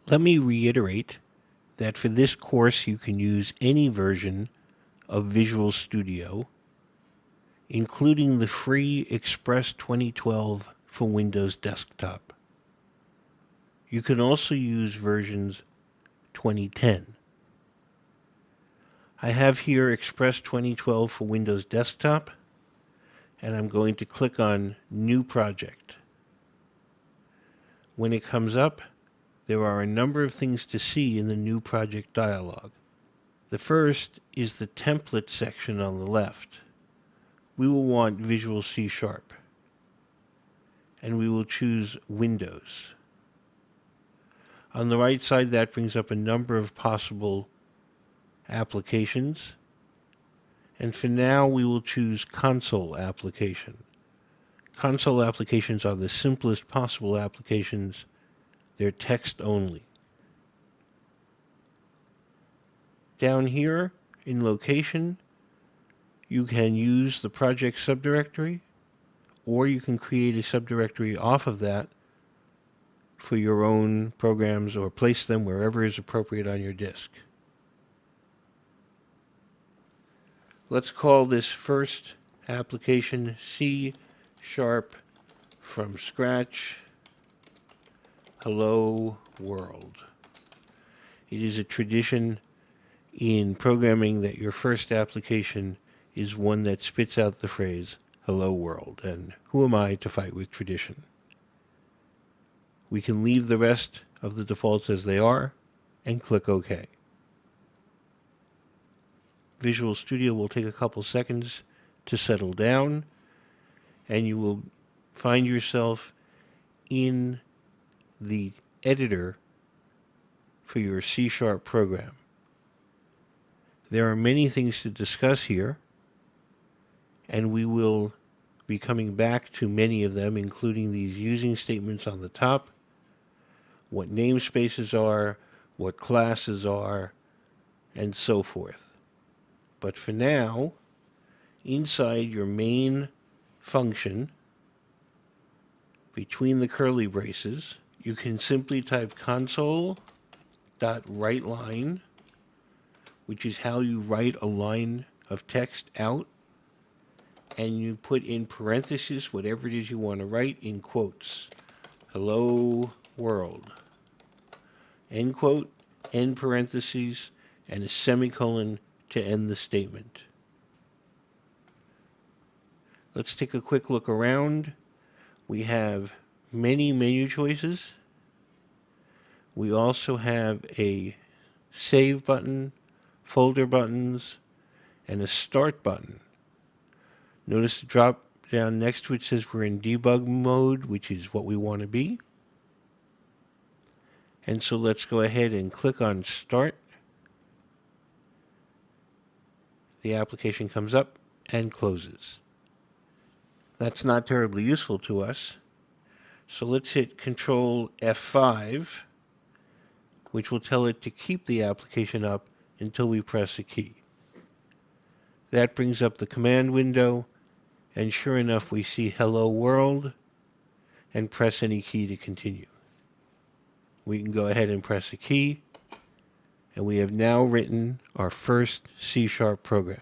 Let me reiterate that for this course you can use any version of Visual Studio, including the free Express 2012 for Windows Desktop. You can also use versions 2010. I have here Express 2012 for Windows Desktop, and I'm going to click on New Project. When it comes up, there are a number of things to see in the New Project dialog. The first is the template section on the left. We will want Visual C#, and we will choose Windows. On the right side, that brings up a number of possible applications, and for now we will choose Console Application. Console applications are the simplest possible applications. They're text only. Down here in Location, you can use the project subdirectory, or you can create a subdirectory off of that for your own programs or place them wherever is appropriate on your disk. Let's call this first application C# from scratch Hello World. It is a tradition in programming that your first application is one that spits out the phrase Hello World, and who am I to fight with tradition? We can leave the rest of the defaults as they are and click OK. Visual Studio will take a couple seconds to settle down, and you will find yourself in the editor for your C# program. There are many things to discuss here, and we will be coming back to many of them, including these using statements on the top, what namespaces are, what classes are, and so forth. But for now, inside your main function, between the curly braces, you can simply type console.writeLine, which is how you write a line of text out, and you put in parentheses whatever it is you want to write in quotes. Hello World. End quote, end parentheses, and a semicolon to end the statement. Let's take a quick look around. We have many menu choices. We also have a Save button, folder buttons, and a Start button. Notice the drop down next to it says we're in debug mode, which is what we want to be. And so let's go ahead and click on Start. The application comes up and closes. That's not terribly useful to us. So let's hit Control F5, which will tell it to keep the application up until we press a key. That brings up the command window, and sure enough, we see Hello World, and press any key to continue. We can go ahead and press a key, and we have now written our first C# program.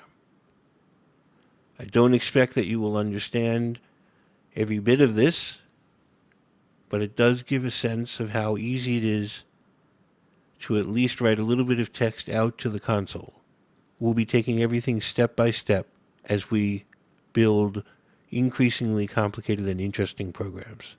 I don't expect that you will understand every bit of this, but it does give a sense of how easy it is to at least write a little bit of text out to the console. We'll be taking everything step by step as we build increasingly complicated and interesting programs.